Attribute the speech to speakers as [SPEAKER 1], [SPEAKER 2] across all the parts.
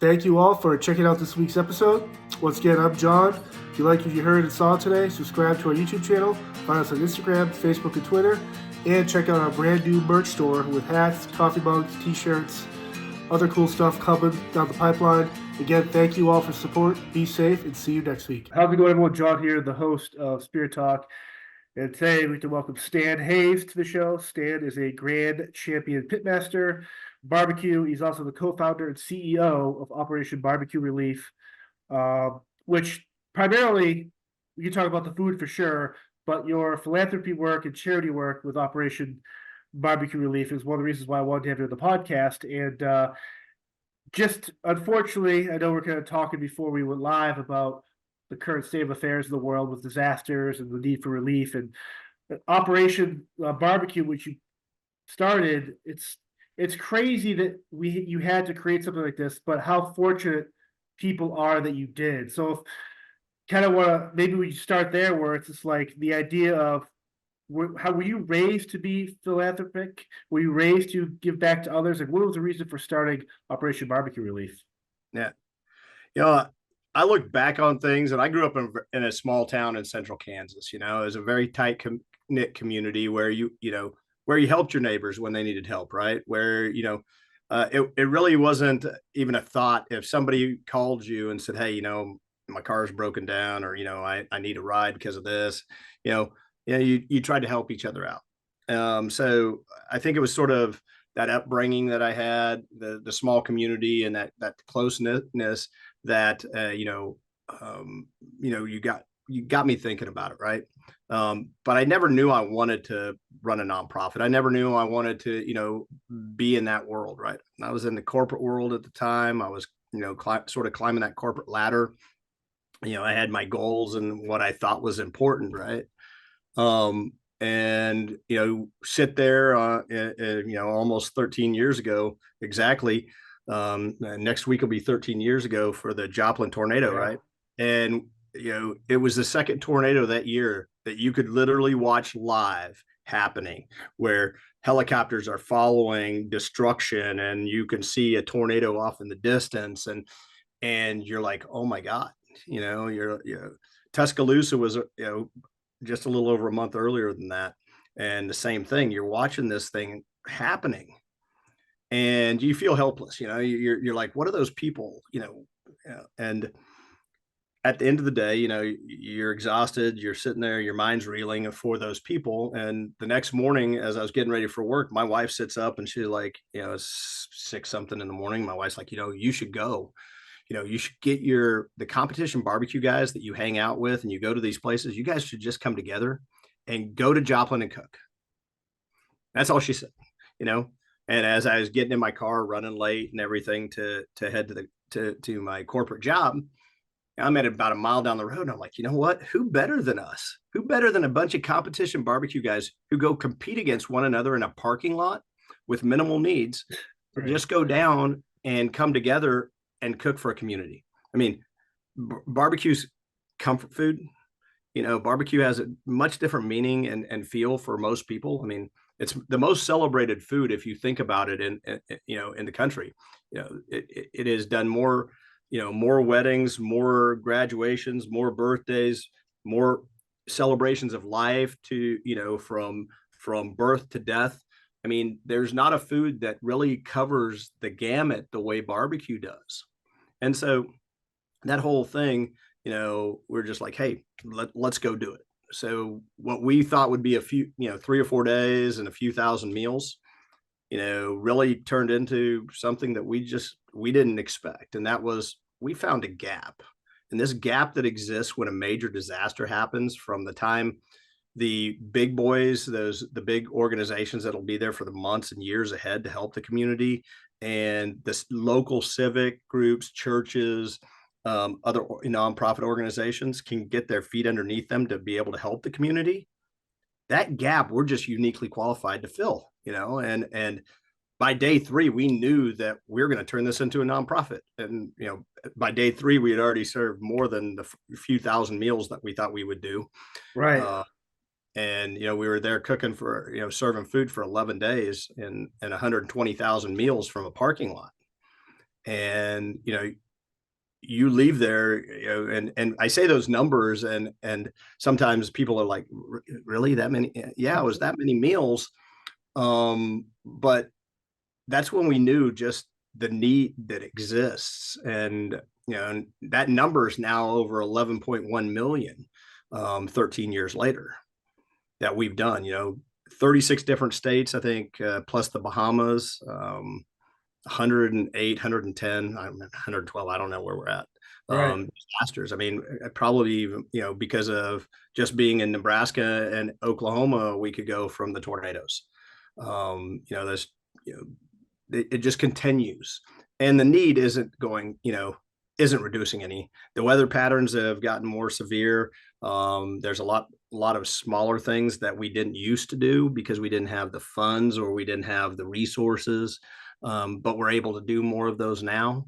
[SPEAKER 1] Thank you all for checking out this week's episode. Once again, I'm John. If you like what you heard and saw today, subscribe to our YouTube channel, find us on Instagram, Facebook, and Twitter, and check out our brand new merch store with hats, coffee mugs, t-shirts, other cool stuff coming down the pipeline. Again, thank you all for support. Be safe, and see you next week. How's it going, everyone? John here, the host of Spirit Talk. And today we'd like to welcome Stan Hayes to the show. Stan is a grand champion pitmaster, barbecue. He's also the co-founder and CEO of Operation BBQ Relief, which primarily, we can talk about the food for sure, but your philanthropy work and charity work with Operation BBQ Relief is one of the reasons why I wanted to have you on the podcast. And just unfortunately, I know we're kind of talking before we went live about the current state of affairs in the world with disasters and the need for relief, and Operation Barbecue, which you started. It's crazy that you had to create something like this, but how fortunate people are that you did. So if, kind of want to, maybe we start there, where it's just like the idea of how were you raised to be philanthropic? Were you raised to give back to others? And what was the reason for starting Operation Barbecue Relief?
[SPEAKER 2] Yeah. I look back on things, and I grew up in a small town in central Kansas. It was a very tight knit community where you helped your neighbors when they needed help, right? Where, it really wasn't even a thought if somebody called you and said, hey, my car's broken down, or, I need a ride because of this, you tried to help each other out. So I think it was sort of that upbringing that I had, the small community, and that closeness that you got me thinking about it, right? But I never knew I wanted to run a nonprofit. I never knew I wanted to be in that world, right? I was in the corporate world at the time. I was sort of climbing that corporate ladder. I had my goals and what I thought was important, right? And sit there almost 13 years ago exactly. Next week will be 13 years ago for the Joplin tornado, yeah. Right? And it was the second tornado that year that you could literally watch live happening, where helicopters are following destruction, and you can see a tornado off in the distance, and you're like, oh my God, Tuscaloosa was just a little over a month earlier than that, and the same thing. You're watching this thing happening, and you feel helpless. You're like, what are those people? And at the end of the day, you're exhausted. You're sitting there, your mind's reeling for those people. And the next morning, as I was getting ready for work, my wife sits up and she's like, it's 6 something in the morning. My wife's like, you should go. You should get the competition barbecue guys that you hang out with, and you go to these places. You guys should just come together and go to Joplin and cook. That's all she said, And as I was getting in my car, running late and everything to head to my corporate job, I'm at about a mile down the road, and I'm like, you know what? Who better than us? Who better than a bunch of competition barbecue guys who go compete against one another in a parking lot with minimal needs to just go down and come together and cook for a community? I mean, barbecue's comfort food. Barbecue has a much different meaning and feel for most people. I mean, it's the most celebrated food if you think about it in the country. It has done more, more weddings, more graduations, more birthdays, more celebrations of life to, from birth to death. I mean, there's not a food that really covers the gamut the way barbecue does. And so that whole thing, we're just like, hey, let's go do it. So what we thought would be a few, 3 or 4 days and a few thousand meals, really turned into something that we didn't expect. And that was, we found a gap. And this gap that exists when a major disaster happens, from the time the big boys, the big organizations that'll be there for the months and years ahead to help the community, and the local civic groups, churches, other nonprofit organizations can get their feet underneath them to be able to help the community. That gap, we're just uniquely qualified to fill, and by day 3, we knew that we were going to turn this into a nonprofit. And, by day 3, we had already served more than the few thousand meals that we thought we would do.
[SPEAKER 1] Right.
[SPEAKER 2] And, we were there cooking for, serving food for 11 days and 120,000 meals from a parking lot. And, you leave there, and I say those numbers, and sometimes people are like, really, that many? Yeah, it was that many meals. But that's when we knew just the need that exists. And, that number is now over 11.1 million, 13 years later, that we've done, 36 different states, I think, plus the Bahamas, 108, 110, 112. I don't know where we're at.
[SPEAKER 1] Right.
[SPEAKER 2] Disasters. I mean, probably even, because of just being in Nebraska and Oklahoma a week ago from the tornadoes. This, it just continues, and the need isn't reducing any. The weather patterns have gotten more severe. There's a lot of smaller things that we didn't used to do because we didn't have the funds or we didn't have the resources, but we're able to do more of those now.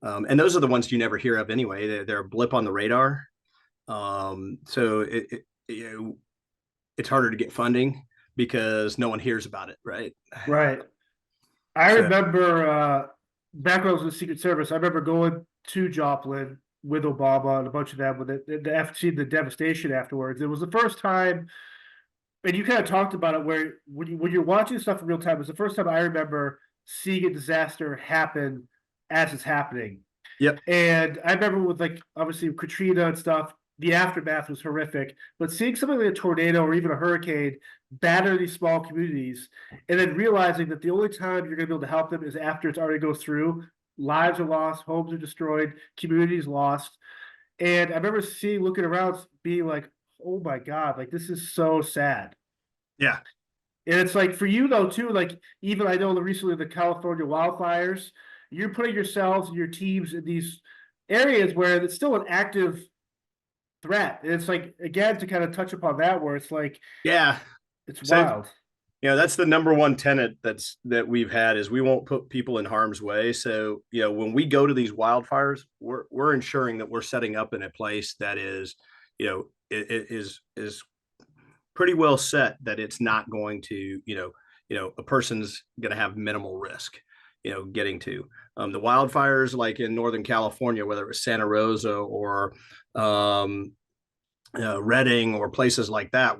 [SPEAKER 2] And those are the ones you never hear of anyway. They're a blip on the radar. So it's harder to get funding because no one hears about it, right?
[SPEAKER 1] Right. I
[SPEAKER 2] So
[SPEAKER 1] remember back when I was in the Secret Service, I remember going to Joplin with Obama and a bunch of them with the devastation afterwards. It was the first time, and you kind of talked about it, where when you're watching stuff in real time, it was the first time I remember seeing a disaster happen as it's happening.
[SPEAKER 2] yep.
[SPEAKER 1] And I remember with, like, obviously Katrina and stuff, the aftermath was horrific. But seeing something like a tornado or even a hurricane batter these small communities, and then realizing that the only time you're going to be able to help them is after it's already goes through. Lives are lost, homes are destroyed, communities lost. And I remember looking around, being like, "Oh my God, like this is so sad."
[SPEAKER 2] Yeah.
[SPEAKER 1] And it's like for you though too, like even I know that recently the California wildfires, you're putting yourselves and your teams in these areas where it's still an active threat. And it's like, again, to kind of touch upon that, where it's like
[SPEAKER 2] Yeah.
[SPEAKER 1] it's
[SPEAKER 2] So,
[SPEAKER 1] wild.
[SPEAKER 2] that's the number one tenet that we've had is we won't put people in harm's way. So, when we go to these wildfires, we're ensuring that we're setting up in a place that is, is pretty well set, that it's not going to, a person's going to have minimal risk, getting to the wildfires, like in Northern California, whether it was Santa Rosa or Redding or places like that.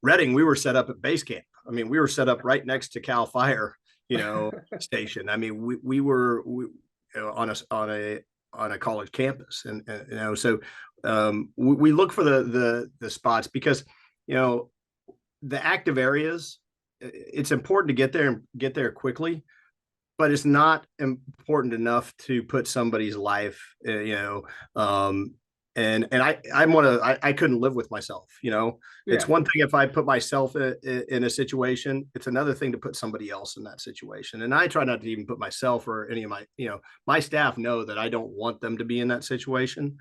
[SPEAKER 2] Redding, we were set up at base camp. I mean, we were set up right next to Cal Fire, station. I mean, we were on a college campus, and so we look for the spots because the active areas. It's important to get there quickly, but it's not important enough to put somebody's life, and I couldn't live with myself. It's one thing if I put myself in a situation, it's another thing to put somebody else in that situation. And I try not to even put myself or any of my staff know that I don't want them to be in that situation.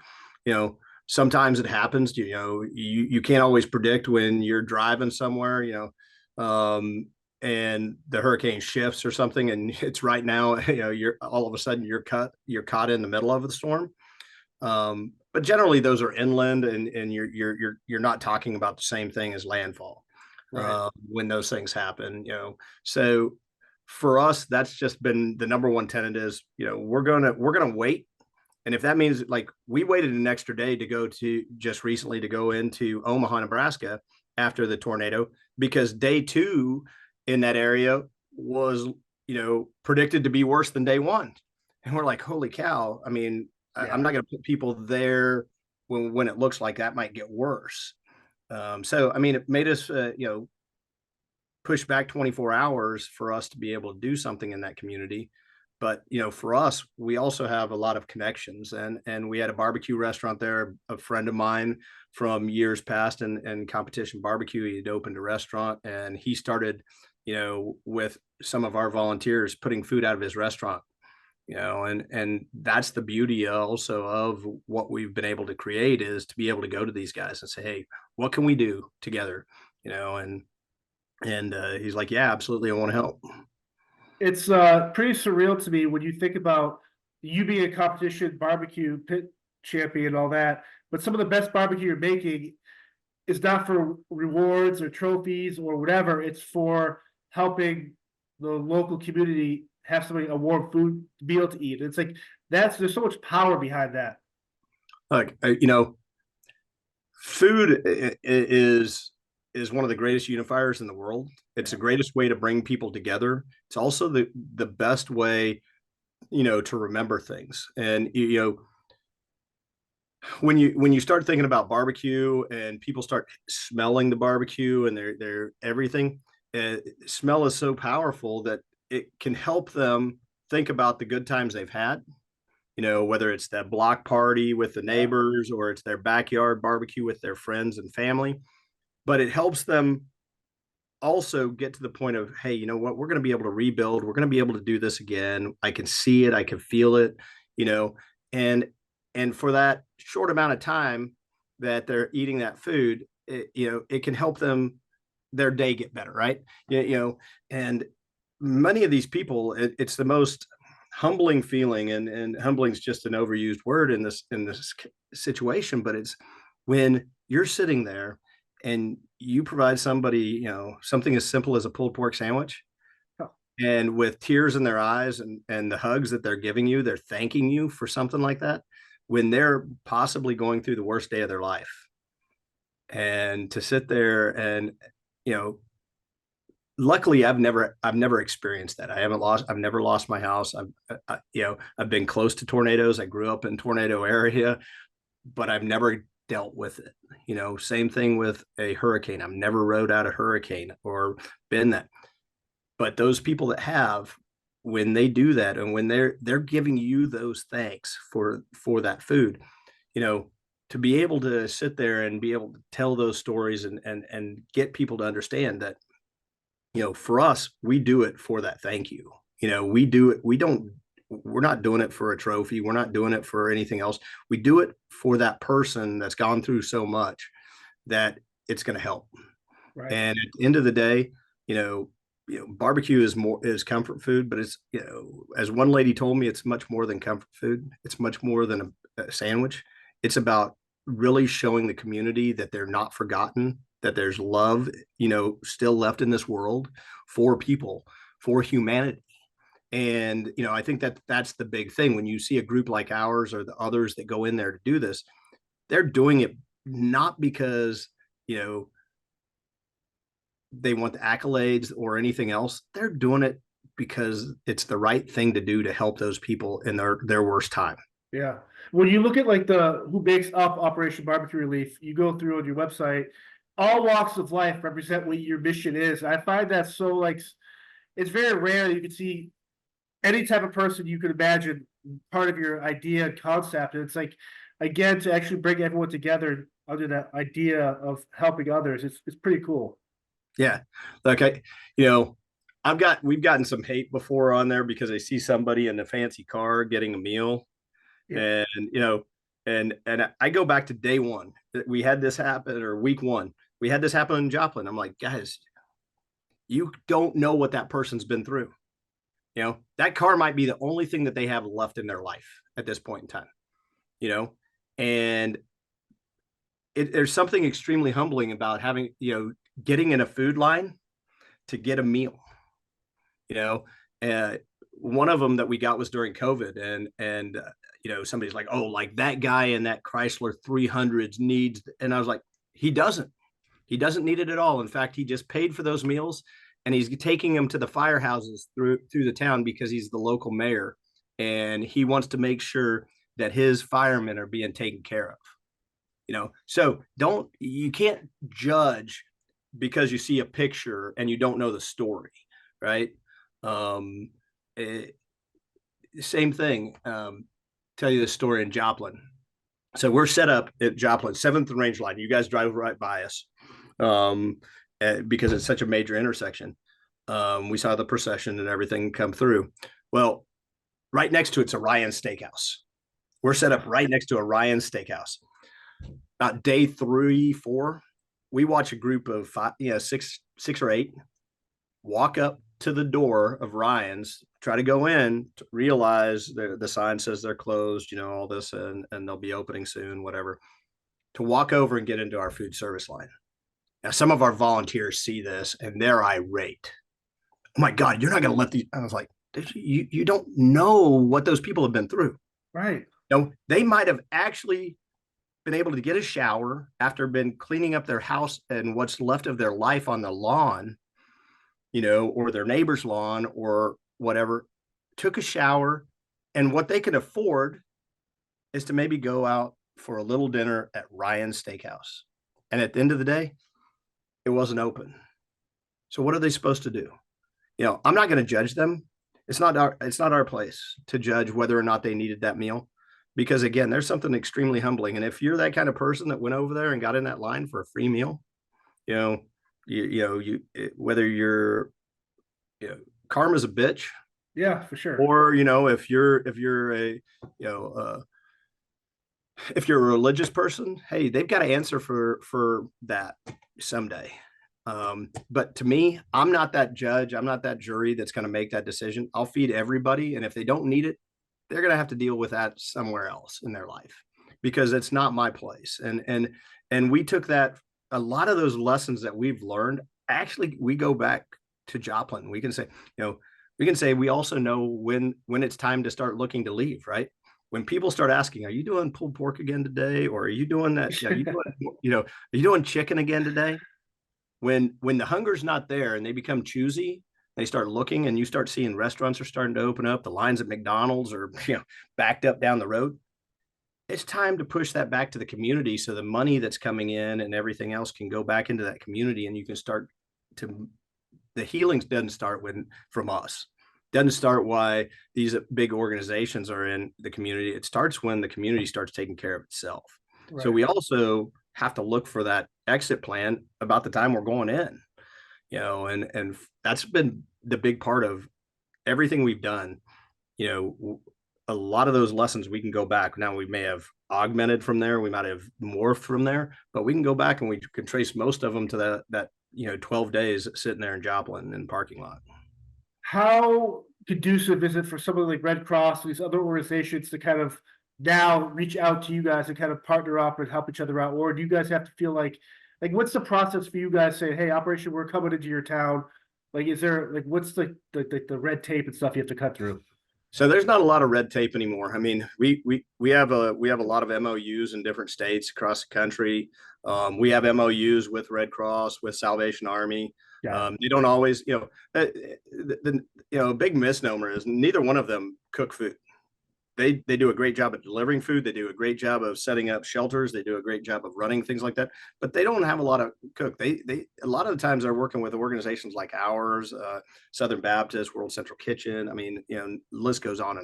[SPEAKER 2] Sometimes it happens, you can't always predict when you're driving somewhere, and the hurricane shifts or something, and it's right now, you're all of a sudden you're caught in the middle of the storm. But generally those are inland, and you're not talking about the same thing as landfall,
[SPEAKER 1] Right.
[SPEAKER 2] when those things happen. So for us, that's just been the number one tenet is, we're gonna wait. And if that means, like, we waited an extra day to go into Omaha, Nebraska after the tornado, because day 2 in that area was, predicted to be worse than day 1. And we're like, holy cow. I mean, I'm not going to put people there when it looks like that might get worse. So, I mean, it made us, push back 24 hours for us to be able to do something in that community. But, for us, we also have a lot of connections, and we had a barbecue restaurant there. A friend of mine from years past and Competition Barbecue, he had opened a restaurant, and he started, with some of our volunteers putting food out of his restaurant, and that's the beauty also of what we've been able to create, is to be able to go to these guys and say, hey, what can we do together? And he's like, yeah, absolutely, I want to help.
[SPEAKER 1] It's pretty surreal to me when you think about you being a competition barbecue pit champion and all that, but some of the best barbecue you're making is not for rewards or trophies or whatever. It's for helping the local community have somebody a warm food to be able to eat. It's like there's so much power behind that.
[SPEAKER 2] Like, food is one of the greatest unifiers in the world. It's the greatest way to bring people together. It's also the best way, to remember things. And when you start thinking about barbecue and people start smelling the barbecue and their everything, smell is so powerful that it can help them think about the good times they've had. Whether it's that block party with the neighbors or it's their backyard barbecue with their friends and family, but it helps them also get to the point of, hey, you know what, we're going to be able to rebuild, we're going to be able to do this again. I can see it, I can feel it, and for that short amount of time that they're eating that food, it can help them their day get better, right? And many of these people, it's the most humbling feeling, and humbling is just an overused word in this situation, but it's when you're sitting there and you provide somebody, something as simple as a pulled pork sandwich, and with tears in their eyes and the hugs that they're giving you, they're thanking you for something like that when they're possibly going through the worst day of their life. And to sit there and, luckily I've never experienced that. I've never lost my house. I've been close to tornadoes. I grew up in tornado area, but I've never dealt with it. Same thing with a hurricane. I've never rode out a hurricane or been that. But those people that have, when they do that and when they're giving you those thanks for that food, to be able to sit there and be able to tell those stories and get people to understand that, for us, we do it for that thank you. We do it. We're not doing it for a trophy. We're not doing it for anything else. We do it for that person that's gone through so much that it's going to help.
[SPEAKER 1] Right.
[SPEAKER 2] And at the end of the day, barbecue is comfort food, but it's, as one lady told me, it's much more than comfort food. It's much more than a sandwich. It's about really showing the community that they're not forgotten, that there's love, still left in this world for people, for humanity. And, I think that's the big thing. When you see a group like ours or the others that go in there to do this, they're doing it not because, they want the accolades or anything else. They're doing it because it's the right thing to do to help those people in their worst time.
[SPEAKER 1] Yeah. When you look at like who makes up Operation BBQ Relief, you go through on your website, all walks of life represent what your mission is. I find that so it's very rare that you can see any type of person you could imagine part of your idea and concept. And it's like, again, to actually bring everyone together under that idea of helping others, it's pretty cool.
[SPEAKER 2] Yeah. Like we've gotten some hate before on there because I see somebody in a fancy car getting a meal. Yeah. And I go back to day one that we had this happen, or week one, we had this happen in Joplin. I'm like, guys, you don't know what that person's been through. That car might be the only thing that they have left in their life at this point in time, and there's something extremely humbling about having, getting in a food line to get a meal. One of them that we got was during COVID, and somebody's like, oh, like that guy in that Chrysler 300s needs, and I was like, he doesn't need it at all. In fact, he just paid for those meals, and he's taking them to the firehouses through the town because he's the local mayor, and he wants to make sure that his firemen are being taken care of. So you can't judge because you see a picture and you don't know the story, right? Same thing. Tell you the story in Joplin. So we're set up at Joplin, 7th and Range Line. You guys drive right by us because it's such a major intersection. We saw the procession and everything come through. Well, right next to it's a Ryan Steakhouse. We're set up right next to a Ryan Steakhouse. About day 3, 4, we watch a group of 5, 6 or 8 walk up to the door of Ryan's, try to go in, to realize the sign says they're closed, all this, and they'll be opening soon, whatever, to walk over and get into our food service line. Now, some of our volunteers see this and they're irate. Oh my God, you're not going to let these. I was like, You don't know what those people have been through.
[SPEAKER 1] Right.
[SPEAKER 2] They might have actually been able to get a shower after been cleaning up their house and what's left of their life on the lawn, or their neighbor's lawn or whatever, took a shower, and what they could afford is to maybe go out for a little dinner at Ryan's Steakhouse. And at the end of the day, it wasn't open. So what are they supposed to do? I'm not going to judge them. It's not our place to judge whether or not they needed that meal, because again, there's something extremely humbling. And if you're that kind of person that went over there and got in that line for a free meal, whether you're, karma's a bitch.
[SPEAKER 1] Yeah, for sure.
[SPEAKER 2] Or, if you're if you're a religious person, hey, they've got to answer for that someday. But to me, I'm not that judge. I'm not that jury that's going to make that decision. I'll feed everybody. And if they don't need it, they're going to have to deal with that somewhere else in their life, because it's not my place. And we took that, a lot of those lessons that we've learned, actually, we go back to Joplin. We can say, we also know when it's time to start looking to leave, right? When people start asking, are you doing pulled pork again today? Or are you doing that? Are you doing chicken again today? When the hunger's not there and they become choosy, they start looking, and you start seeing restaurants are starting to open up. The lines at McDonald's are backed up down the road. It's time to push that back to the community, so the money that's coming in and everything else can go back into that community, and you can start to, the healings doesn't start from us. Doesn't start why these big organizations are in the community. It starts when the community starts taking care of itself. Right. So we also have to look for that exit plan about the time we're going in, and that's been the big part of everything we've done. A lot of those lessons we can go back. Now we may have augmented from there. We might have morphed from there, but we can go back and we can trace most of them to that 12 days sitting there in Joplin in the parking lot.
[SPEAKER 1] How conducive is it for somebody like Red Cross, these other organizations, to kind of now reach out to you guys and kind of partner up and help each other out? Or do you guys have to feel like what's the process for you guys saying, hey, Operation, we're coming into your town? Is there what's the red tape and stuff you have to cut through?
[SPEAKER 2] So there's not a lot of red tape anymore. I mean, we have a lot of MOUs in different states across the country. We have MOUs with Red Cross, with Salvation Army. They don't always, a big misnomer is neither one of them cook food. They do a great job of delivering food. They do a great job of setting up shelters. They do a great job of running things like that, but they don't have a lot of cook. They a lot of the times they're working with organizations like ours, Southern Baptist, World Central Kitchen. I mean, the list goes on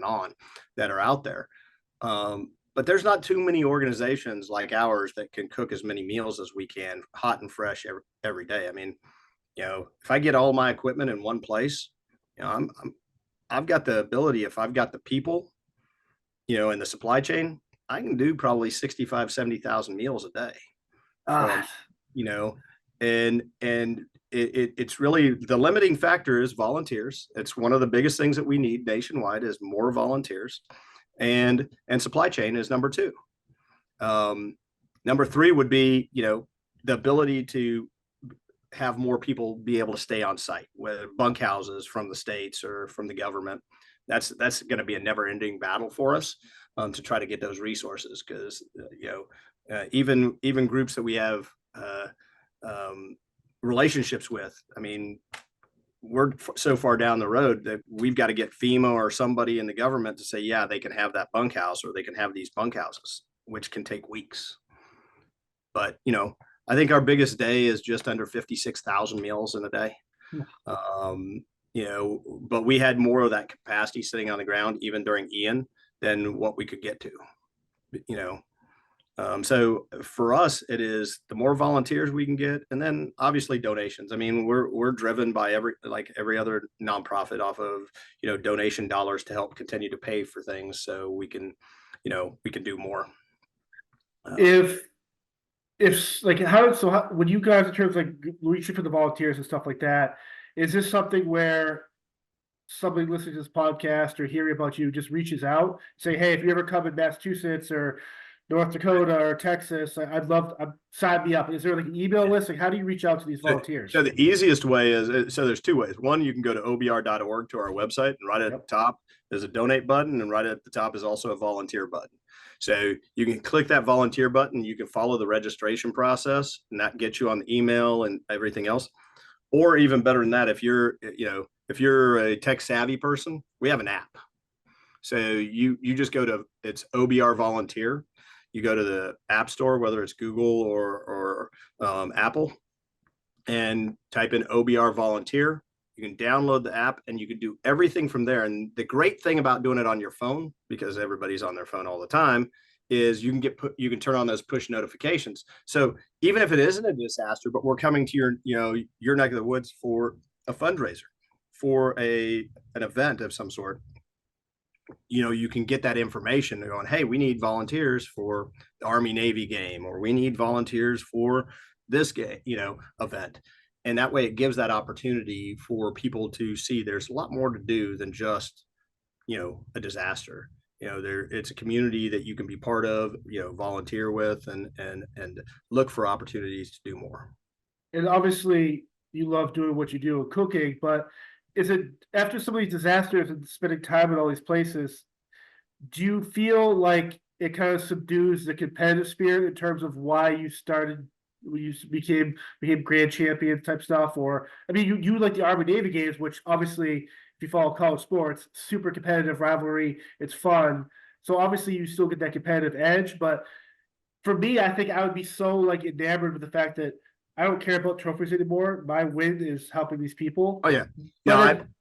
[SPEAKER 2] that are out there. But there's not too many organizations like ours that can cook as many meals as we can, hot and fresh every day. I mean, if I get all my equipment in one place, I've got the ability, if I've got the people, in the supply chain, I can do probably 65, 70,000 meals a day. And it's really, the limiting factor is volunteers. It's one of the biggest things that we need nationwide is more volunteers, and supply chain is number two. Number three would be, the ability to have more people be able to stay on site, whether bunkhouses from the states or from the government. That's going to be a never-ending battle for us, to try to get those resources, because even groups that we have relationships with, I mean, we're so far down the road that we've got to get FEMA or somebody in the government to say, yeah, they can have that bunkhouse, or they can have these bunkhouses, which can take weeks. But I think our biggest day is just under 56,000 meals in a day. But we had more of that capacity sitting on the ground even during Ian than what we could get to, so for us, it is the more volunteers we can get, and then obviously donations. I mean, we're driven by every other nonprofit off of, donation dollars to help continue to pay for things, so we can do more.
[SPEAKER 1] How when you guys, in terms of reaching for the volunteers and stuff like that, is this something where somebody listening to this podcast or hearing about you just reaches out, say, hey, if you ever come in Massachusetts or North Dakota or Texas, I'd love sign me up. Is there like an email list? Like, how do you reach out to these volunteers?
[SPEAKER 2] So the easiest way is, so there's two ways. One, you can go to obr.org to our website, and right at the top there's a donate button, and right at the top is also a volunteer button. So you can click that volunteer button. You can follow the registration process, and that gets you on the email and everything else. Or even better than that, if you're a tech savvy person, we have an app. So you just go to, it's OBR Volunteer. You go to the App Store, whether it's Google or Apple, and type in OBR Volunteer. You can download the app and you can do everything from there. And the great thing about doing it on your phone, because everybody's on their phone all the time, is you can turn on those push notifications. So even if it isn't a disaster, but we're coming to your neck of the woods for a fundraiser, for an event of some sort, you can get that information going, hey, we need volunteers for the Army Navy game, or we need volunteers for this game, event. And that way it gives that opportunity for people to see there's a lot more to do than just, a disaster. It's a community that you can be part of, volunteer with, and look for opportunities to do more.
[SPEAKER 1] And obviously you love doing what you do with cooking, but is it after some of these disasters and spending time in all these places, do you feel like it kind of subdues the competitive spirit in terms of why you became grand champion type stuff? Or I mean, you like the Army Navy games, which obviously, if you follow college sports, super competitive rivalry, it's fun. So obviously you still get that competitive edge. But for me, I think I would be so like enamored with the fact that I don't care about trophies anymore. My win is helping these people.
[SPEAKER 2] Oh yeah.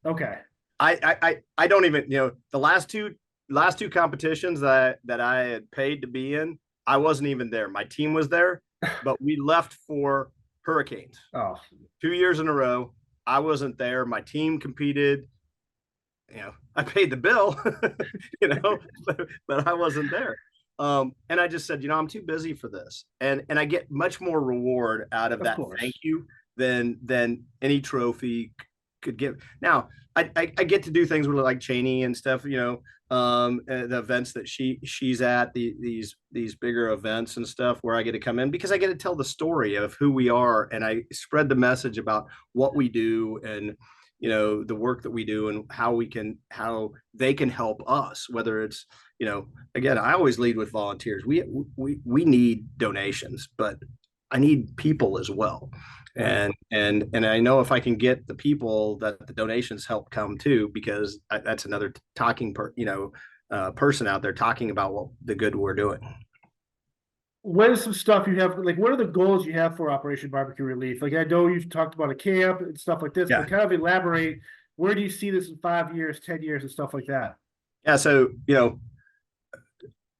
[SPEAKER 1] Okay.
[SPEAKER 2] I don't even, the last two competitions that I had paid to be in, I wasn't even there. My team was there, but we left for hurricanes.
[SPEAKER 1] Oh,
[SPEAKER 2] 2 years in a row. I wasn't there. My team competed. I paid the bill, but I wasn't there. And I just said, I'm too busy for this. And I get much more reward out of that thank you than any trophy could give. Now, I get to do things with like Cheney and stuff, the events that she's at, these bigger events and stuff where I get to come in because I get to tell the story of who we are, and I spread the message about what we do and the work that we do and how they can help us, whether it's, again, I always lead with volunteers. We need donations, but I need people as well. And I know if I can get the people, that the donations help come too, because that's another talking person out there talking about the good we're doing.
[SPEAKER 1] What is some stuff you have? Like, what are the goals you have for Operation BBQ Relief? Like, I know you've talked about a camp and stuff like this, but kind of elaborate. Where do you see this in 5 years, 10 years, and stuff like that?
[SPEAKER 2] Yeah. So,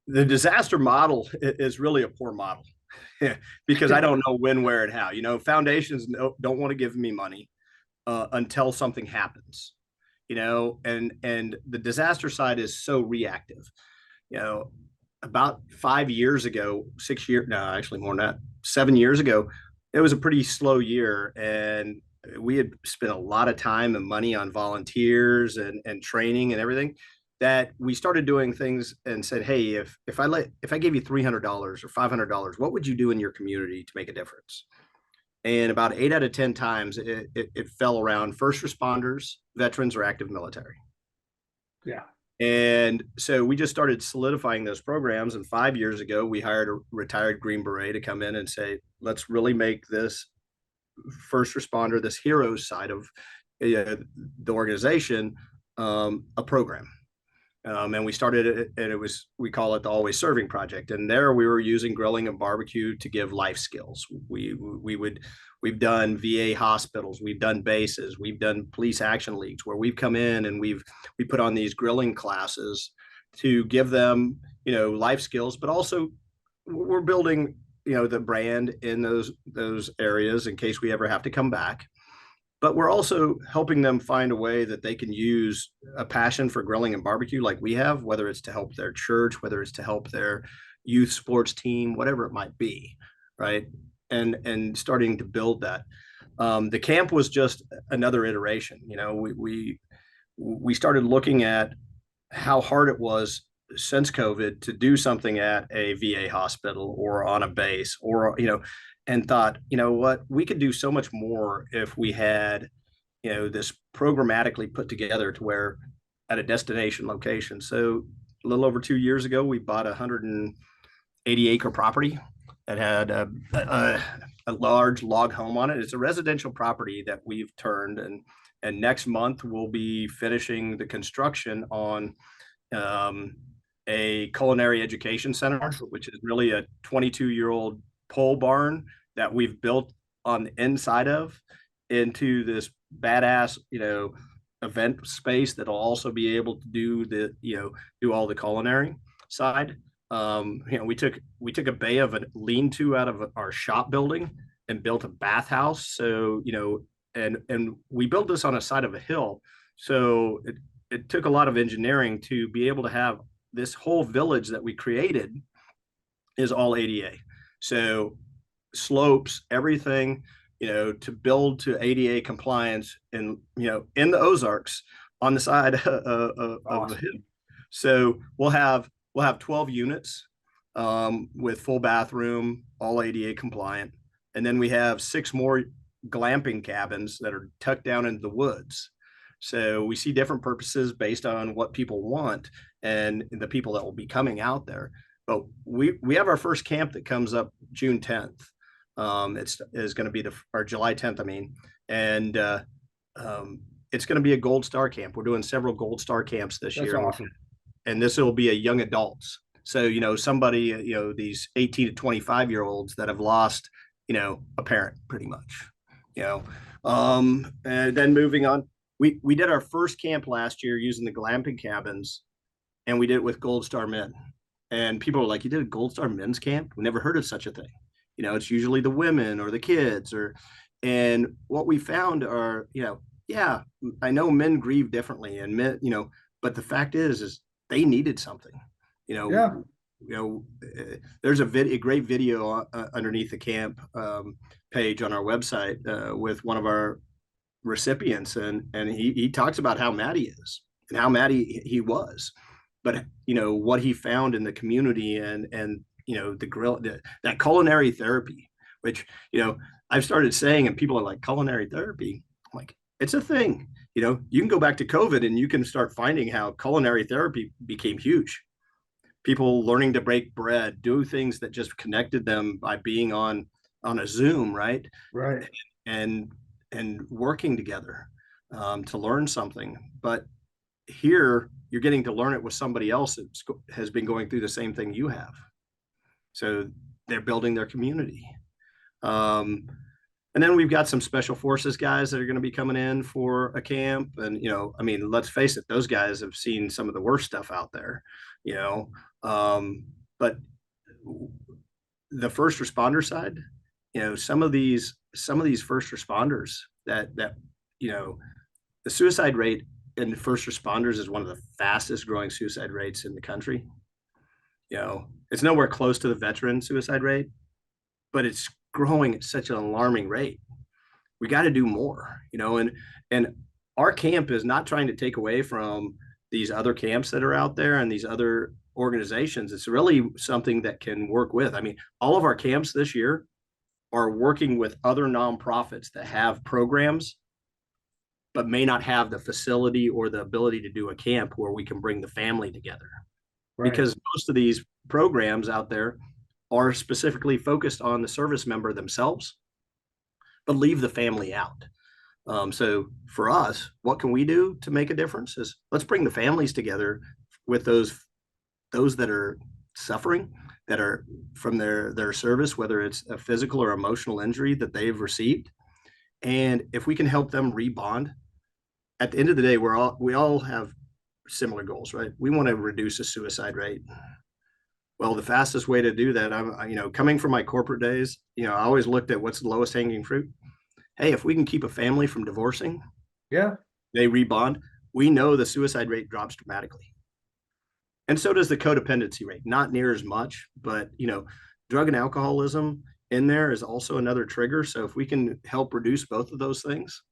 [SPEAKER 2] the disaster model is really a poor model because I don't know when, where, and how. Foundations don't want to give me money until something happens. And the disaster side is so reactive. About 5 years ago, 6 years, no, actually more than that, 7 years ago, it was a pretty slow year. And we had spent a lot of time and money on volunteers and training and everything, that we started doing things and said, hey, if I gave you $300 or $500, what would you do in your community to make a difference? And about 8 out of 10 times it fell around first responders, veterans, or active military.
[SPEAKER 1] Yeah.
[SPEAKER 2] And so we just started solidifying those programs. And 5 years ago, we hired a retired Green Beret to come in and say, let's really make this first responder, this heroes side of the organization, a program. And we started it, and we call it the Always Serving Project. And there we were using grilling and barbecue to give life skills. We've done VA hospitals, we've done bases, we've done police action leagues where we've come in and we put on these grilling classes to give them, life skills, but also we're building, the brand in those areas in case we ever have to come back. But we're also helping them find a way that they can use a passion for grilling and barbecue like we have, whether it's to help their church, whether it's to help their youth sports team, whatever it might be, right? And starting to build that. The camp was just another iteration. We started looking at how hard it was since COVID to do something at a VA hospital or on a base, or, and thought, you know what, we could do so much more if we had, this programmatically put together to where at a destination location. So a little over 2 years ago, we bought a 180-acre property that had a large log home on it. It's a residential property that we've turned, and next month we'll be finishing the construction on a culinary education center, which is really a 22-year-old pole barn that we've built on the inside of into this badass, event space that'll also be able to do all the culinary side. We took a bay of a lean-to out of our shop building and built a bathhouse. So, and we built this on a side of a hill. So it took a lot of engineering to be able to have this whole village that we created is all ADA. So slopes, everything, to build to ADA compliance, and, in the Ozarks on the side of the hill. So we'll have 12 units with full bathroom, all ADA compliant. And then we have 6 more glamping cabins that are tucked down into the woods. So we see different purposes based on what people want and the people that will be coming out there. But we have our first camp that comes up June 10th. It's is going to be or July 10th, I mean, and it's going to be a Gold Star camp. We're doing several Gold Star camps this year.
[SPEAKER 1] That's awesome.
[SPEAKER 2] And this will be a young adults. So, somebody, these 18 to 25-year-olds that have lost, a parent pretty much, and then moving on, we did our first camp last year using the glamping cabins, and we did it with Gold Star men. And people are like, you did a Gold Star men's camp? We never heard of such a thing. It's usually the women or the kids, and what we found are, yeah, I know men grieve differently, and men, but the fact is they needed something,
[SPEAKER 1] Yeah.
[SPEAKER 2] There's a great video underneath the camp page on our website with one of our recipients, and he talks about how mad he is and how mad he was, but what he found in the community, and that culinary therapy, which I've started saying, and people are like, culinary therapy. I'm like, it's a thing. You can go back to COVID and you can start finding how culinary therapy became huge. People learning to break bread, do things that just connected them by being on a Zoom, right?
[SPEAKER 1] Right.
[SPEAKER 2] And working together to learn something. But here you're getting to learn it with somebody else that has been going through the same thing you have. So they're building their community. And then we've got some special forces guys that are going to be coming in for a camp. And, I mean, let's face it, those guys have seen some of the worst stuff out there, but the first responder side, some of these first responders that, the suicide rate in first responders is one of the fastest growing suicide rates in the country. It's nowhere close to the veteran suicide rate, but it's growing at such an alarming rate. We got to do more, and our camp is not trying to take away from these other camps that are out there and these other organizations. It's really something that can work with. I mean, all of our camps this year are working with other nonprofits that have programs, but may not have the facility or the ability to do a camp where we can bring the family together. Right. Because most of these programs out there are specifically focused on the service member themselves, but leave the family out. So for us, what can we do to make a difference is let's bring the families together with those that are suffering, that are from their service, whether it's a physical or emotional injury that they've received. And if we can help them rebond, at the end of the day, we all have similar goals, right? We want to reduce the suicide rate. Well, the fastest way to do that, coming from my corporate days, I always looked at what's the lowest hanging fruit. Hey, if we can keep a family from divorcing, they rebond, we know the suicide rate drops dramatically. And so does the codependency rate, not near as much, but, drug and alcoholism in there is also another trigger. So if we can help reduce both of those things,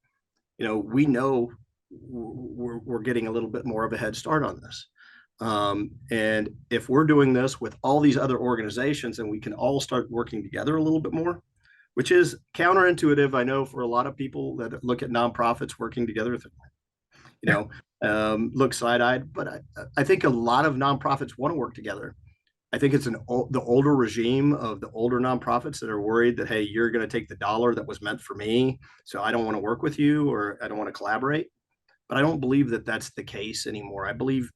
[SPEAKER 2] we know we're getting a little bit more of a head start on this. And if we're doing this with all these other organizations, and we can all start working together a little bit more, which is counterintuitive, I know, for a lot of people that look at nonprofits working together, you know, look side-eyed. But I think a lot of nonprofits want to work together. I think it's the older regime of the older nonprofits that are worried that, hey, you're going to take the dollar that was meant for me, so I don't want to work with you, or I don't want to collaborate. But I don't believe that that's the case anymore. I believe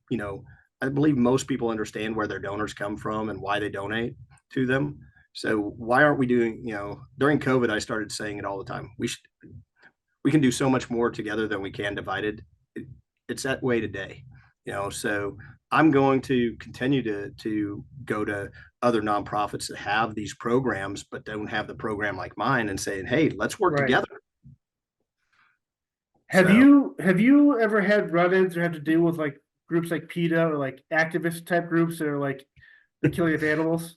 [SPEAKER 2] most people understand where their donors come from and why they donate to them. So why aren't we doing, during COVID, I started saying it all the time. We can do so much more together than we can divided. It's that way today, so I'm going to continue to go to other nonprofits that have these programs, but don't have the program like mine, and saying, hey, let's work
[SPEAKER 1] Right.
[SPEAKER 2] together.
[SPEAKER 1] Have
[SPEAKER 2] So
[SPEAKER 1] you ever had run-ins or had to deal with like groups like PETA or like activist type groups that are like the killing of animals?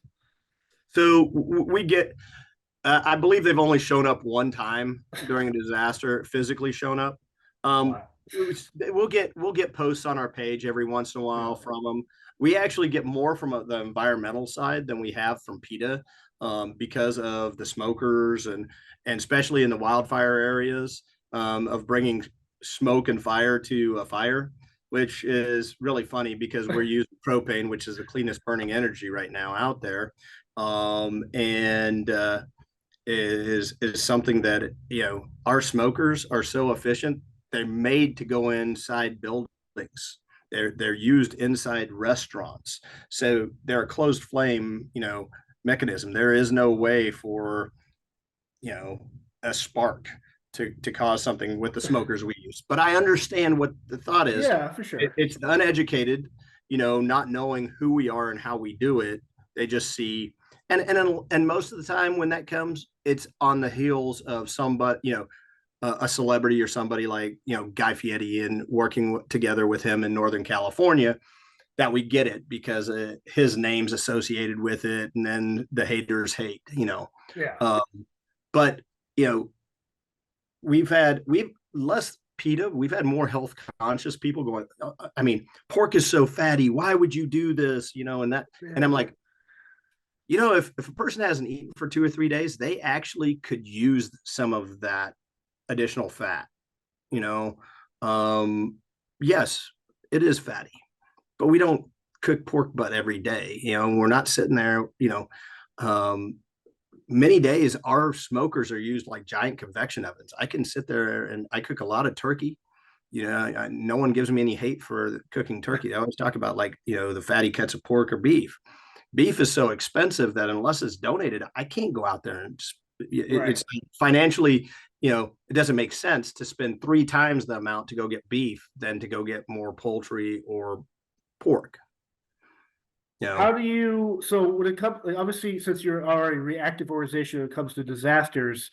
[SPEAKER 2] we get, I believe they've only shown up one time during a disaster, physically shown up. Um,
[SPEAKER 1] Wow.
[SPEAKER 2] we'll get posts on our page every once in a while from them. We actually get more from the environmental side than we have from PETA, because of the smokers, and especially in the wildfire areas, of bringing smoke and fire to a fire, which is really funny because we're using propane, which is the cleanest burning energy right now out there. And is something that, our smokers are so efficient. They're made to go inside buildings. They're used inside restaurants, so they're a closed flame, mechanism. There is no way for, a spark to cause something with the smokers we use. But I understand what the thought is.
[SPEAKER 1] Yeah, for sure.
[SPEAKER 2] It's the uneducated, not knowing who we are and how we do it. They just see, and most of the time when that comes, it's on the heels of somebody, a celebrity or somebody like, Guy Fieri, and working together with him in Northern California, that we get it because his name's associated with it, and then the haters hate,
[SPEAKER 1] Yeah.
[SPEAKER 2] But you know we've less PETA, we've had more health conscious people going, I mean, pork is so fatty, why would you do this, and that. And I'm like, if a person hasn't eaten for 2 or 3 days, they actually could use some of that additional fat. You know, yes, it is fatty, but we don't cook pork butt every day. We're not sitting there. Many days our smokers are used like giant convection ovens. I can sit there and I cook a lot of turkey. No one gives me any hate for cooking turkey. I always talk about, like, the fatty cuts of pork or beef. Beef is so expensive that unless it's donated, I can't go out there and it's financially, it doesn't make sense to spend 3 times the amount to go get beef than to go get more poultry or pork.
[SPEAKER 1] How do you, so when it comes, like, obviously, since you're already a reactive organization when it comes to disasters,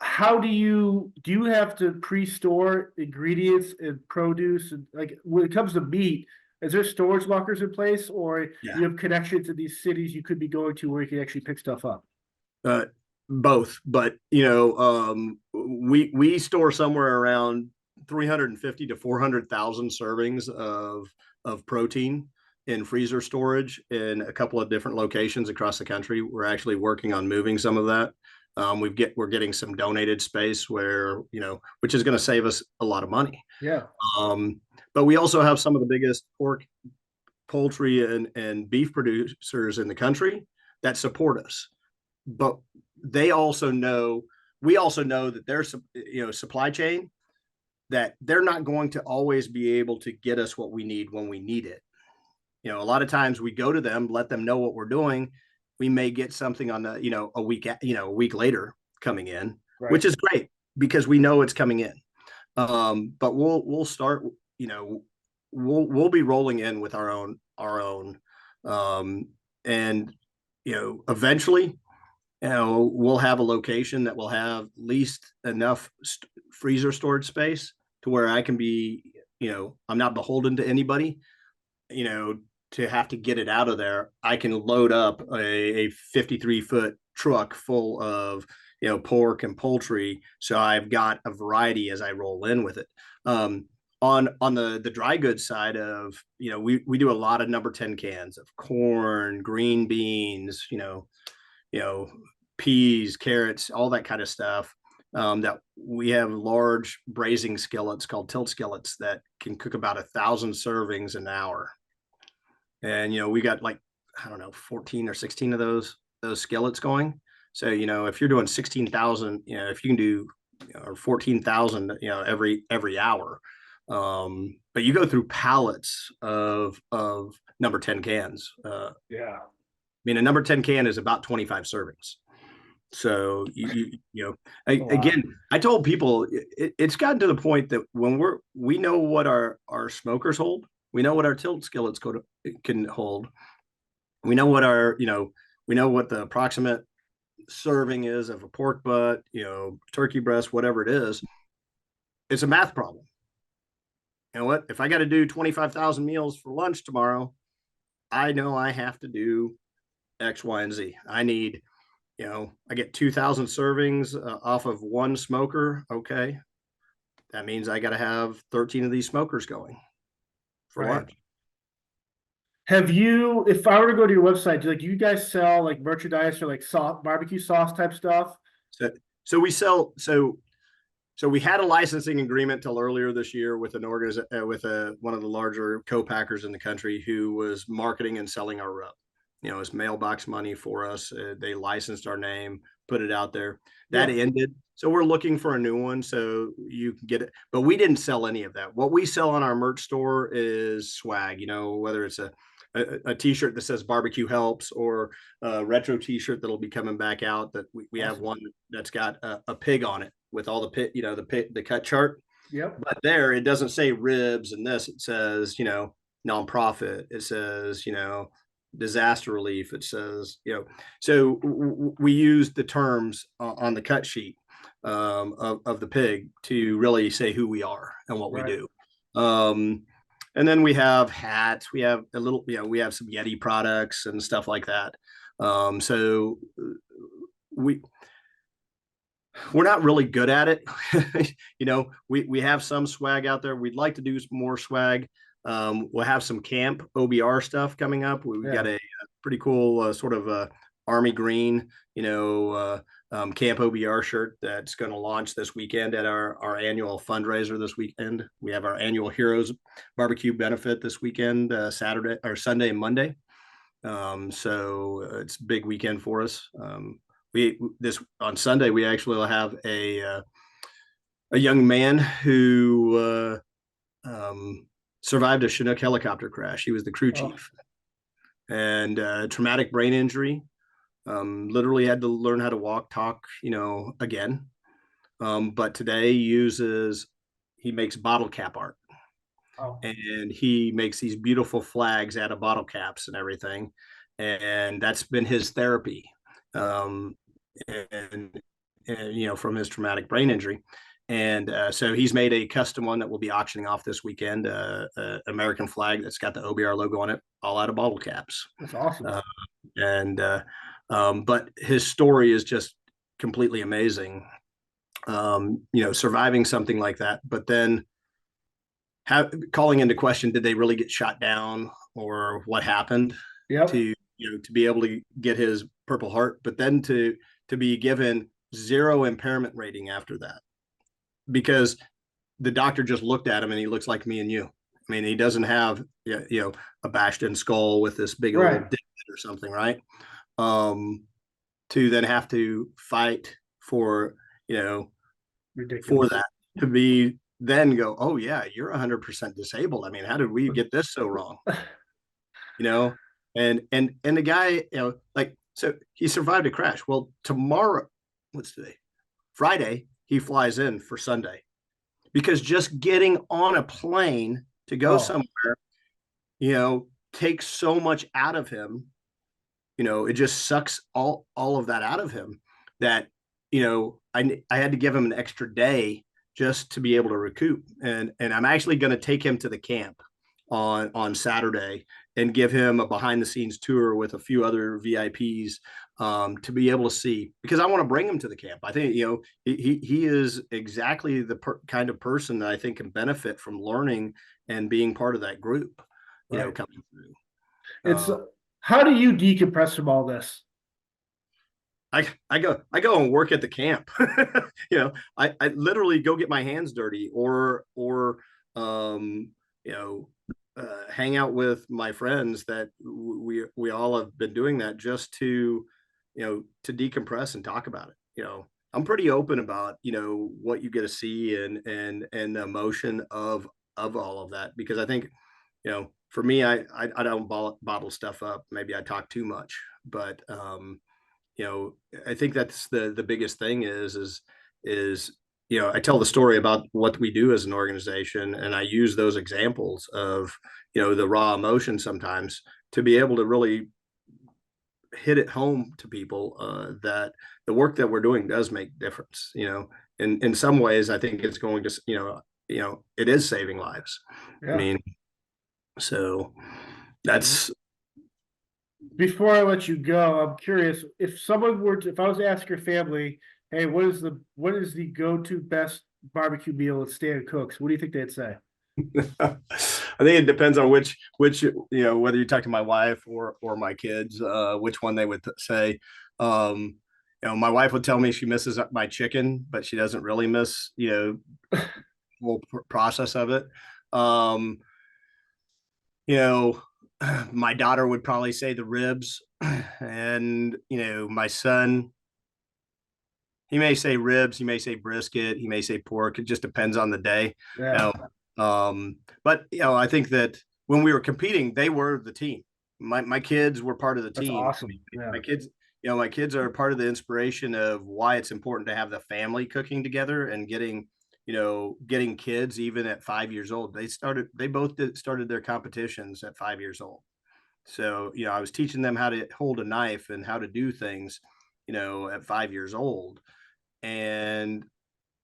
[SPEAKER 1] how do you have to pre-store ingredients and produce, and like when it comes to meat, is there storage lockers in place, or
[SPEAKER 2] Yeah.
[SPEAKER 1] you have connections to these cities you could be going to where you can actually pick stuff up?
[SPEAKER 2] Both, but we store somewhere around 350 to 400,000 servings of protein in freezer storage in a couple of different locations across the country. We're actually working on moving some of that. We're getting some donated space where, which is going to save us a lot of money.
[SPEAKER 1] Yeah.
[SPEAKER 2] But we also have some of the biggest pork, poultry, and beef producers in the country that support us. But we also know that there's, supply chain, that they're not going to always be able to get us what we need when we need it. A lot of times we go to them, let them know what we're doing. We may get something on the, a week later coming in, which is great because we know it's coming in. But we'll start, we'll be rolling in with our own, and, eventually, we'll have a location that will have at least enough freezer storage space to where I can be, I'm not beholden to anybody, to have to get it out of there. I can load up a 53-foot truck full of, pork and poultry. So I've got a variety as I roll in with it. On on the dry goods side of, we do a lot of number 10 cans of corn, green beans, you know, peas, carrots, all that kind of stuff. That we have large braising skillets called tilt skillets that can cook about 1,000 servings an hour. And, we got like, I don't know, 14 or 16 of those skillets going. So, if you're doing 16,000, if you can do, or 14,000, every hour. But you go through pallets of number 10 cans.
[SPEAKER 1] Yeah.
[SPEAKER 2] I mean, a number 10 can is about 25 servings. So again, I told people it's gotten to the point that when we know what our smokers hold, we know what our tilt skillets can hold. We know what we know what the approximate serving is of a pork butt, turkey breast, whatever it is. It's a math problem. You know what? If I got to do 25,000 meals for lunch tomorrow, I know I have to do X, Y, and Z. I need, I get 2,000 servings off of one smoker. Okay. That means I got to have 13 of these smokers going for lunch.
[SPEAKER 1] Have you, if I were to go to your website, do you guys sell like merchandise or like barbecue sauce type stuff?
[SPEAKER 2] So we sell, so we had a licensing agreement till earlier this year with one of the larger co-packers in the country who was marketing and selling our rub. It's mailbox money for us. They licensed our name, put it out there. That ended. So we're looking for a new one so you can get it. But we didn't sell any of that. What we sell on our merch store is swag, whether it's a t-shirt that says barbecue helps, or a retro t-shirt that'll be coming back out. That we have one that's got a pig on it with all the cut chart.
[SPEAKER 1] Yep.
[SPEAKER 2] But there, it doesn't say ribs and this. It says, nonprofit. It says, disaster relief. It says, so we use the terms on the cut sheet of the pig to really say who we are and what we do. And then we have hats. We have we have some Yeti products and stuff like that. So we're not really good at it. We have some swag out there. We'd like to do some more swag. We'll have some camp OBR stuff coming up. We've got a pretty cool sort of army green, camp OBR shirt that's going to launch this weekend at our annual fundraiser this weekend. We have our annual Heroes Barbecue benefit this weekend, Saturday or Sunday and Monday. So it's a big weekend for us. On Sunday, we actually will have a young man who survived a Chinook helicopter crash. He was the crew chief and traumatic brain injury. Literally had to learn how to walk, talk, again. But today he makes bottle cap art. And he makes these beautiful flags out of bottle caps and everything. And that's been his therapy. And from his traumatic brain injury. And so he's made a custom one that we'll be auctioning off this weekend, American flag that's got the OBR logo on it, all out of bottle caps.
[SPEAKER 1] That's awesome.
[SPEAKER 2] But his story is just completely amazing. Surviving something like that, but then calling into question, did they really get shot down or what happened? To be able to get his Purple Heart, but then to be given 0 impairment rating after that, because the doctor just looked at him and he looks like me and you. I mean, he doesn't have a bashed in skull with this big old dip or something, right? To then have to fight for for that, to be then go, oh yeah, you're 100% disabled. I mean, how did we get this so wrong? And the guy, so he survived a crash. Well, tomorrow, what's today? Friday, he flies in for Sunday, because just getting on a plane to go somewhere, takes so much out of him. It just sucks all of that out of him that, I had to give him an extra day just to be able to recoup. And I'm actually going to take him to the camp on Saturday and give him a behind the scenes tour with a few other VIPs, to be able to see, because I want to bring him to the camp. I think, he is exactly the kind of person that I think can benefit from learning and being part of that group,
[SPEAKER 1] Right.
[SPEAKER 2] coming through.
[SPEAKER 1] It's how do you decompress from all this?
[SPEAKER 2] I go and work at the camp. I literally go get my hands dirty, or um, you know, hang out with my friends that we all have been doing that just to decompress and talk about it. I'm pretty open about what you get to see and the emotion of all of that, because I think for me, I don't bottle stuff up. Maybe I talk too much, but I think that's the biggest thing is I tell the story about what we do as an organization, and I use those examples of the raw emotion sometimes to be able to really hit it home to people, that the work that we're doing does make difference. In some ways, I think it's going to it is saving lives. I
[SPEAKER 1] Yeah.
[SPEAKER 2] mean, so that's
[SPEAKER 1] Before I let you go, I'm curious if I was to ask your family, hey, what is the go-to best barbecue meal that Stan cooks? What do you think they'd say?
[SPEAKER 2] I think it depends on which whether you talk to my wife or my kids, which one they would say. My wife would tell me she misses my chicken, but she doesn't really miss the whole process of it. um you know my daughter would probably say the ribs, and my son, he may say ribs, he may say brisket, he may say pork. It just depends on the day.
[SPEAKER 1] Yeah,
[SPEAKER 2] But I think that when we were competing, they were the team. My kids were part of the
[SPEAKER 1] that's
[SPEAKER 2] team.
[SPEAKER 1] awesome. Yeah,
[SPEAKER 2] My kids are part of the inspiration of why it's important to have the family cooking together and getting kids even at 5 years old. They both started their competitions at 5 years old. So, I was teaching them how to hold a knife and how to do things, at 5 years old. And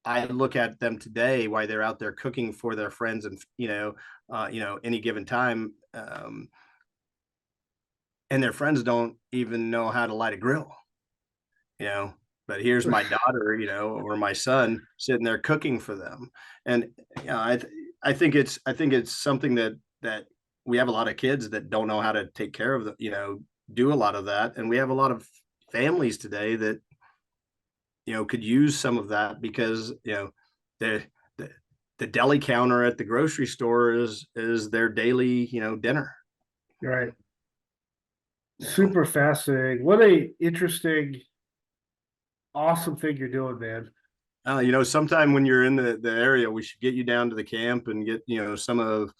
[SPEAKER 2] I look at them today while they're out there cooking for their friends and, any given time. And their friends don't even know how to light a grill, you know, but here's my daughter, or my son sitting there cooking for them. And, I think it's something that we have a lot of kids that don't know how to take care of do a lot of that. And we have a lot of families today that could use some of that, because the the, the deli counter at the grocery store is their daily dinner.
[SPEAKER 1] you're right.
[SPEAKER 2] you know
[SPEAKER 1] Super fascinating. What a interesting, awesome thing you're doing, man.
[SPEAKER 2] Sometime when you're in the area, we should get you down to the camp and get some of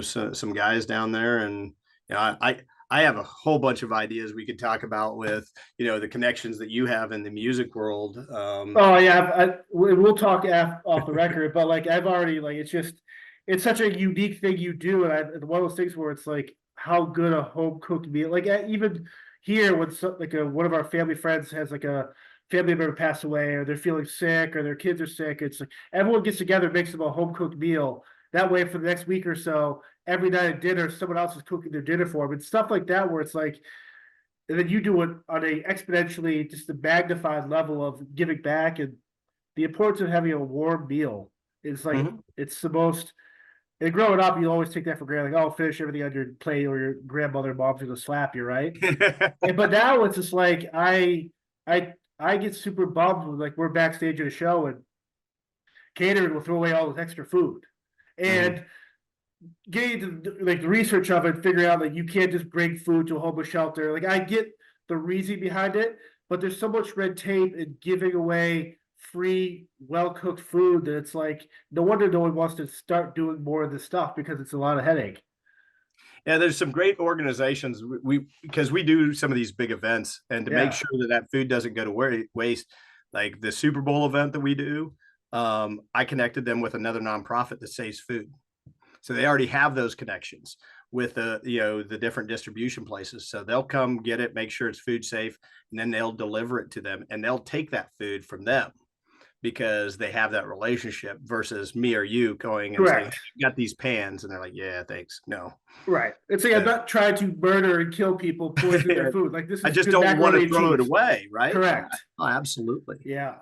[SPEAKER 2] some guys down there. And I have a whole bunch of ideas we could talk about with the connections that you have in the music world.
[SPEAKER 1] Oh yeah, we'll talk off the record, but like I've already like it's such a unique thing you do, and it's one of those things where it's like how good a home cooked meal. Like even here, when one of our family friends has like a family member pass away, or they're feeling sick, or their kids are sick, it's like everyone gets together, makes them a home cooked meal. That way, for the next week or so, every night at dinner, someone else is cooking their dinner for them, and stuff like that, where it's like and then you do it on a exponentially just a magnified level of giving back and the importance of having a warm meal. It's like
[SPEAKER 2] Mhm.
[SPEAKER 1] it's the most and growing up you always take that for granted, like, oh, finish everything on your plate or your grandmother mom's gonna slap you, right? But now it's just like I get super bummed when like we're backstage at a show and catering will throw away all this extra food.
[SPEAKER 2] Mhm.
[SPEAKER 1] And getting to like the research of it, figuring out like you can't just bring food to a homeless shelter. Like I get the reason behind it, but there's so much red tape in giving away free, well cooked food that it's like no wonder no one wants to start doing more of this stuff because it's a lot of headache.
[SPEAKER 2] Yeah, there's some great organizations, because we do some of these big events, and to make
[SPEAKER 1] Yeah,
[SPEAKER 2] sure that food doesn't go to waste, like the Super Bowl event that we do. I connected them with another nonprofit that saves food. So they already have those connections with the different distribution places. So they'll come get it, make sure it's food safe, and then they'll deliver it to them, and they'll take that food from them. because they have that relationship versus me or you going and saying,
[SPEAKER 1] Correct.
[SPEAKER 2] hey, you got these pans, and they're like, yeah, thanks. No.
[SPEAKER 1] Right. It's like I'm not trying to murder and kill people, poison their food. Like this
[SPEAKER 2] I
[SPEAKER 1] is
[SPEAKER 2] just
[SPEAKER 1] good
[SPEAKER 2] don't want
[SPEAKER 1] macaroni
[SPEAKER 2] to
[SPEAKER 1] and
[SPEAKER 2] throw it
[SPEAKER 1] cheese.
[SPEAKER 2] away, right?
[SPEAKER 1] Correct.
[SPEAKER 2] Oh, absolutely.
[SPEAKER 1] Yeah.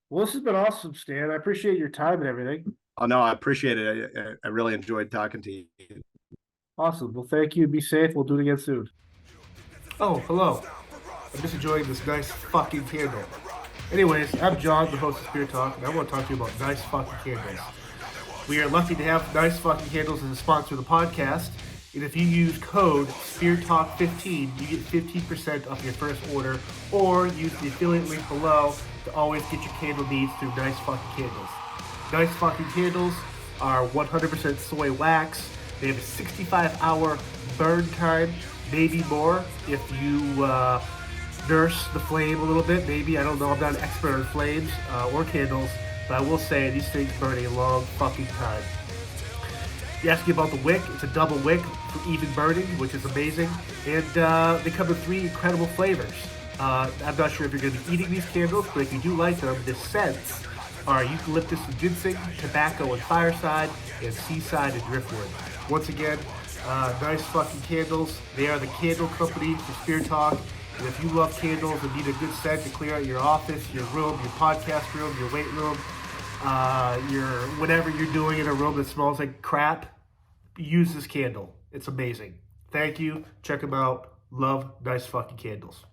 [SPEAKER 1] Well, this has been awesome, Stan. I appreciate your time and everything.
[SPEAKER 2] Oh no, I appreciate it. I really enjoyed talking to you.
[SPEAKER 1] Awesome. Well, thank you. Be safe. We'll do it again soon. Oh, hello. I'm just enjoying this nice fucking candle. Anyways, I'm John, the host of Spirit Talk, and I want to talk to you about nice fucking candles. We are lucky to have Nice Fucking Candles as a sponsor of the podcast. And if you use code SpearTalk15, you get 15% off your first order, or use the affiliate link below to always get your candle needs through Nice Fucking Candles. Nice Fucking Candles are 100% soy wax. They have a 65-hour burn time, maybe more if you nurse the flame a little bit. Maybe, I don't know, I'm not an expert on flames or candles, but I will say these things burn a long fucking time. You ask me about the wick. It's a double wick for even burning, which is amazing. And they come in 3 incredible flavors. I'm not sure if you're going to be eating these candles, but if you do like them, the scents are eucalyptus and ginseng, tobacco and fireside, and seaside and driftwood. Once again, Nice Fucking Candles. They are the candle company for Spirit Talk. And if you love candles and need a good scent to clear out your office, your room, your podcast room, your weight room, your whatever you're doing in a room that smells like crap, use this candle. It's amazing. Thank you. Check them out. Love Nice Fucking Candles.